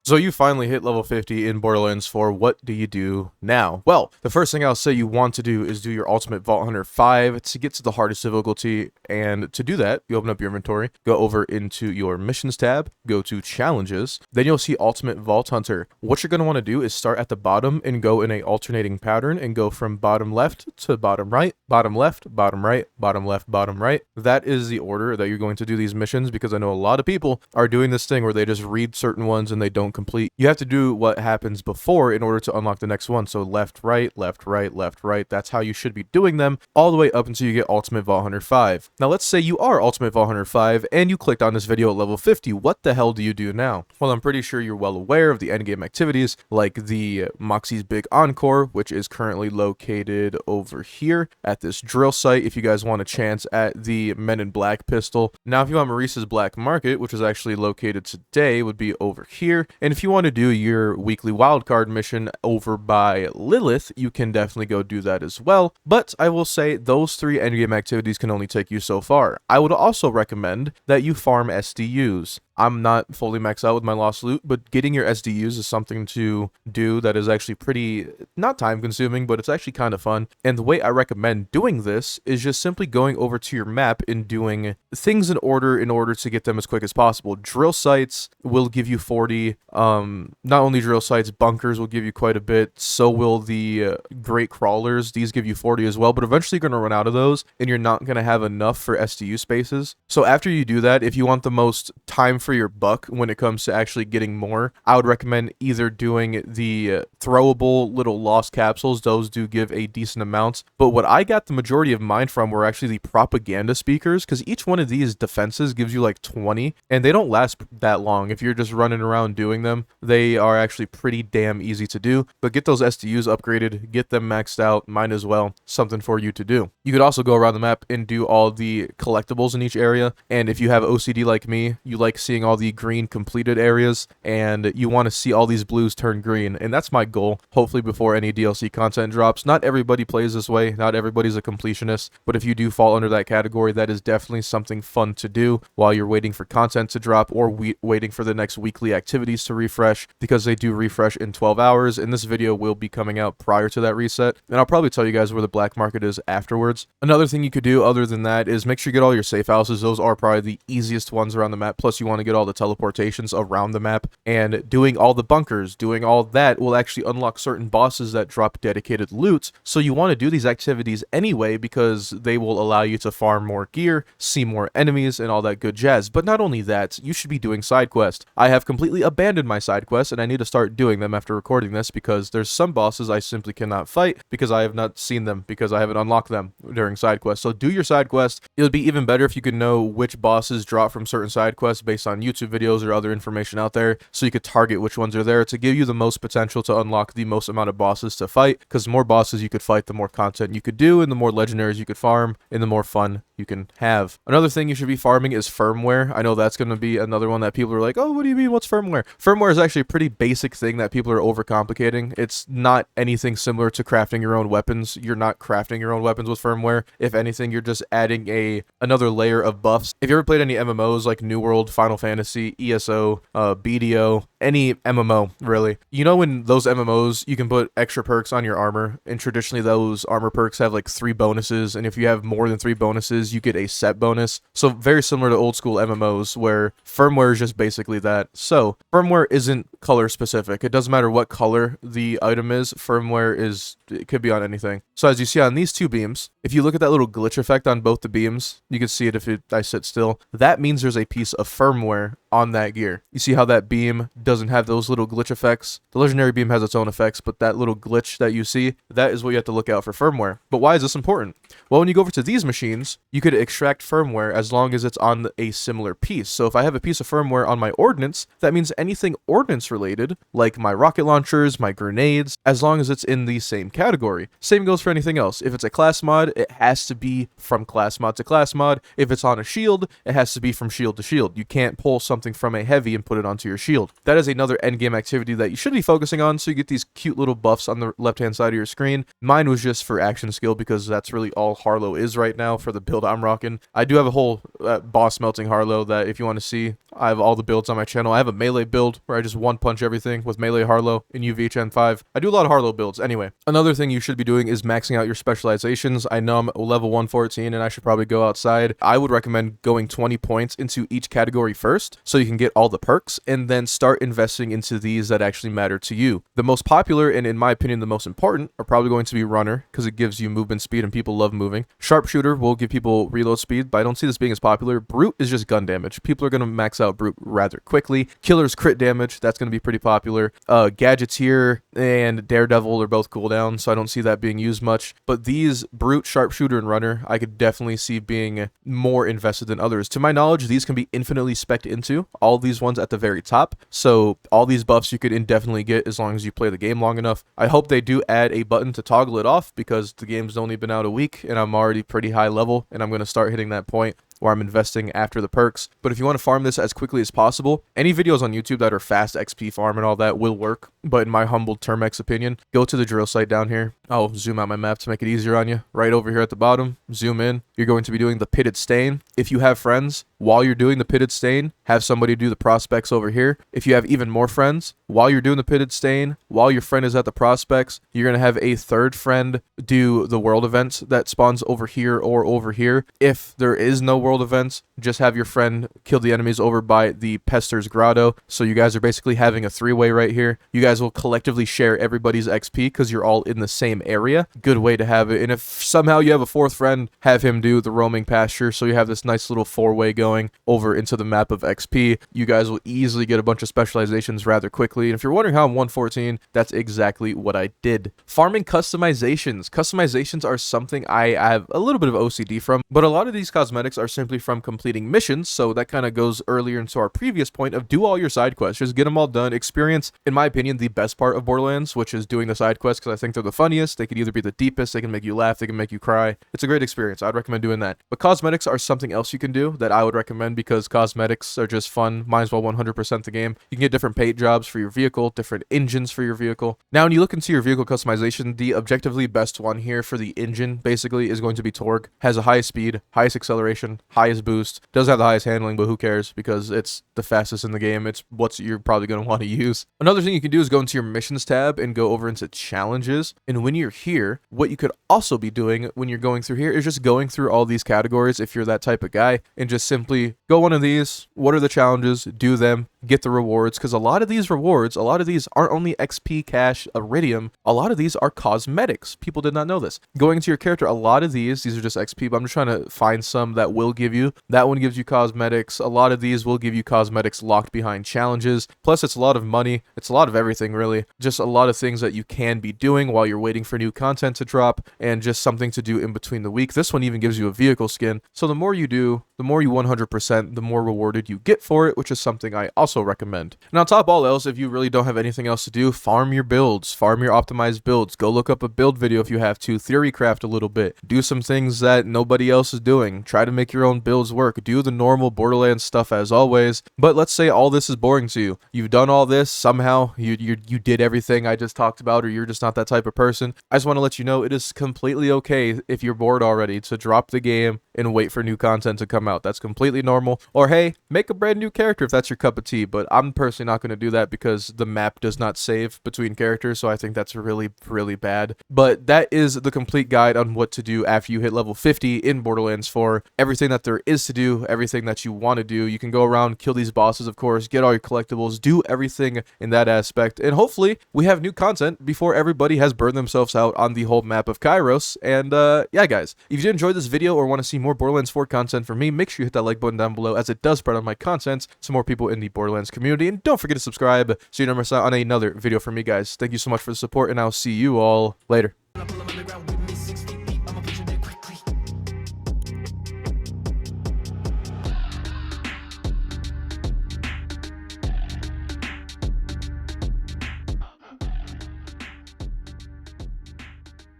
So you finally hit level 50 in Borderlands 4. What do you do now? Well, the first thing I'll say you want to do is do your Ultimate Vault Hunter 5 to get to the hardest difficulty. And to do that, you open up your inventory, go over into your Missions tab, go to Challenges. Then you'll see Ultimate Vault Hunter. What you're going to want to do is start at the bottom and go in a alternating pattern and go from bottom left to bottom right, bottom left, bottom right, bottom left, bottom right. That is the order that you're going to do these missions, because I know a lot of people are doing this thing where they just read certain ones and they don't complete. You have to do what happens before in order to unlock the next one. So left, right, left, right, left, right. That's how you should be doing them all the way up until you get Ultimate Vault Hunter 5. Now let's say you are Ultimate Vault Hunter 5 and you clicked on this video at level 50. What the hell do you do now? Well, I'm pretty sure you're well aware of the endgame activities like the Moxie's Big Encore, which is currently located over here at this drill site if you guys want a chance at the Men in Black pistol. Now if you want Maurice's Black Market, which is actually located today, would be over here. And if you want to do your weekly wildcard mission over by Lilith, you can definitely go do that as well. But I will say those three endgame activities can only take you so far. I would also recommend that you farm SDUs. I'm not fully maxed out with my lost loot, but getting your SDUs is something to do that is actually pretty, not time consuming, but it's actually kind of fun. And the way I recommend doing this is just simply going over to your map and doing things in order to get them as quick as possible. Drill sites will give you 40. Not only drill sites, bunkers will give you quite a bit. So will the great crawlers. These give you 40 as well, but eventually you're going to run out of those and you're not going to have enough for SDU spaces. So after you do that, if you want the most time for your buck when it comes to actually getting more, I would recommend either doing the throwable little lost capsules. Those do give a decent amount, but what I got the majority of mine from were actually the propaganda speakers, because each one of these defenses gives you like 20 and they don't last that long. If you're just running around doing them, they are actually pretty damn easy to do. But get those SDUs upgraded, get them maxed out, might as well, something for you to do. You could also go around the map and do all the collectibles in each area, and if you have OCD like me, you like seeing all the green completed areas and you want to see all these blues turn green, and that's my goal, hopefully before any DLC content drops. Not everybody plays this way, not everybody's a completionist, but if you do fall under that category, that is definitely something fun to do while you're waiting for content to drop or waiting for the next weekly activities to refresh, because they do refresh in 12 hours, and this video will be coming out prior to that reset, and I'll probably tell you guys where the black market is afterwards. Another thing you could do other than that is make sure you get all your safe houses. Those are probably the easiest ones around the map, plus you want to get all the teleportations around the map, and doing all the bunkers, doing all that will actually unlock certain bosses that drop dedicated loot. So you want to do these activities anyway because they will allow you to farm more gear, see more enemies, and all that good jazz. But not only that, you should be doing side quests. I have completely abandoned my side quests and I need to start doing them after recording this, because there's some bosses I simply cannot fight because I have not seen them, because I haven't unlocked them during side quests. So do your side quests. It would be even better if you could know which bosses drop from certain side quests based on YouTube videos or other information out there, so you could target which ones are there to give you the most potential to unlock the most amount of bosses to fight, because the more bosses you could fight, the more content you could do, and the more legendaries you could farm, and the more fun you can have. Another thing you should be farming is firmware. I know that's going to be another one that people are like, oh, what do you mean, what's firmware? Firmware is actually a pretty basic thing that people are overcomplicating. It's not anything similar to crafting your own weapons. You're not crafting your own weapons with firmware. If anything, you're just adding another layer of buffs. If you ever played any MMOs like New World, Final Fantasy, ESO, BDO, any MMO really, you know, in those MMOs you can put extra perks on your armor, and traditionally those armor perks have like 3 bonuses, and if you have more than 3 bonuses you get a set bonus. So very similar to old school MMOs where firmware is just basically that. So firmware isn't color specific. It doesn't matter what color the item is, firmware is, it could be on anything. So as you see on these 2 beams, if you look at that little glitch effect on both the beams, you can see it if I sit still. That means there's a piece of firmware on that gear. You see how that beam doesn't have those little glitch effects? The legendary beam has its own effects, but that little glitch that you see, that is what you have to look out for firmware. But why is this important? Well, when you go over to these machines, you could extract firmware as long as it's on a similar piece. So if I have a piece of firmware on my ordnance, that means anything ordnance related, like my rocket launchers, my grenades, as long as it's in the same category. Same goes for anything else. If it's a class mod, it has to be from class mod to class mod. If it's on a shield, it has to be from shield to shield. You can't pull something something from a heavy and put it onto your shield. That is another endgame activity that you should be focusing on, so you get these cute little buffs on the left-hand side of your screen. Mine was just for action skill because that's really all Harlow is right now for the build I'm rocking. I do have a whole boss melting Harlow that if you want to see, I have all the builds on my channel. I have a melee build where I just one-punch everything with melee Harlow in UVHM 5. I do a lot of Harlow builds. Anyway, another thing you should be doing is maxing out your specializations. I know I'm level 114 and I should probably go outside. I would recommend going 20 points into each category first so you can get all the perks and then start investing into these that actually matter to you. The most popular and in my opinion the most important are probably going to be runner because it gives you movement speed and people love moving. Sharpshooter will give people reload speed, but I don't see this being as popular. Brute is just gun damage. People are going to max out Brute rather quickly. Killer's crit damage, that's going to be pretty popular. Gadgeteer and Daredevil are both cooldown, so I don't see that being used much. But these Brute, Sharpshooter, and Runner, I could definitely see being more invested than others. To my knowledge, these can be infinitely spec'd into, all these ones at the very top. So all these buffs you could indefinitely get as long as you play the game long enough. I hope they do add a button to toggle it off because the game's only been out a week and I'm already pretty high level and I'm going to start hitting that point where I'm investing after the perks. But if you want to farm this as quickly as possible, any videos on YouTube that are fast XP farm and all that will work. But in my humble Termex opinion, go to the drill site down here. I'll zoom out my map to make it easier on you. Right over here at the bottom, zoom in. You're going to be doing the pitted stain. If you have friends, while you're doing the pitted stain, have somebody do the prospects over here. If you have even more friends, while you're doing the pitted stain, while your friend is at the prospects, you're going to have a third friend do the world events that spawns over here or over here. If there is no world events, just have your friend kill the enemies over by the Pester's Grotto. So you guys are basically having a three-way right here. You guys will collectively share everybody's XP because you're all in the same area. Good way to have it. And if somehow you have a fourth friend, have him do the roaming pasture so you have this nice little four-way going over into the map of XP. You guys will easily get a bunch of specializations rather quickly. And if you're wondering how I'm 114, that's exactly what I did. Farming customizations. Customizations are something I have a little bit of OCD from, but a lot of these cosmetics are simply from completing missions, so that kind of goes earlier into our previous point of do all your side quests. Just get them all done. Experience, in my opinion, the best part of Borderlands, which is doing the side quests because I think they're the funniest. They could either be the deepest, they can make you laugh, they can make you cry. It's a great experience. I'd recommend doing that. But cosmetics are something else you can do that I would recommend because cosmetics are just fun. Might as well 100% the game. You can get different paint jobs for your vehicle, different engines for your vehicle. Now, when you look into your vehicle customization, the objectively best one here for the engine basically is going to be Torgue. Has the highest speed, highest acceleration, highest boost. Does have the highest handling, but who cares because it's the fastest in the game. It's what you're probably going to want to use. Another thing you can do is go into your missions tab and go over into challenges. And when you're here, what you could also be doing when you're going through here is just going through all these categories if you're that type of guy and just simply go one of these. What are the challenges? Do them. Get the rewards, because a lot of these rewards, a lot of these aren't only XP, cash, iridium, a lot of these are cosmetics. People did not know this. Going into your character, a lot of these are just XP, but I'm just trying to find some that will give you. That one gives you cosmetics. A lot of these will give you cosmetics locked behind challenges. Plus, it's a lot of money. It's a lot of everything, really. Just a lot of things that you can be doing while you're waiting for new content to drop, and just something to do in between the week. This one even gives you a vehicle skin. So the more you do, the more you 100%, the more rewarded you get for it, which is something I also recommend. And on top of all else, if you really don't have anything else to do, farm your builds, farm your optimized builds. Go look up a build video if you have to, theory craft a little bit, do some things that nobody else is doing, try to make your own builds work, do the normal Borderlands stuff as always. But let's say all this is boring to you. You've done all this, somehow you did everything I just talked about, or you're just not that type of person. I just want to let you know it is completely okay if you're bored already to drop the game and wait for new content to come out. That's completely normal. Or hey, make a brand new character if that's your cup of tea, but I'm personally not going to do that because the map does not save between characters, so I think that's really, really bad. But that is the complete guide on what to do after you hit level 50 in Borderlands 4. Everything that there is to do, everything that you want to do. You can go around, kill these bosses, of course, get all your collectibles, do everything in that aspect, and hopefully we have new content before everybody has burned themselves out on the whole map of Kairos. And yeah, guys, if you did enjoy this video or want to see more Borderlands 4 content from me, make sure you hit that like button down below as it does spread on my content to more people in the Borderlands community. And don't forget to subscribe so you don't miss out on another video from me, guys. Thank you so much for the support, and I'll see you all later.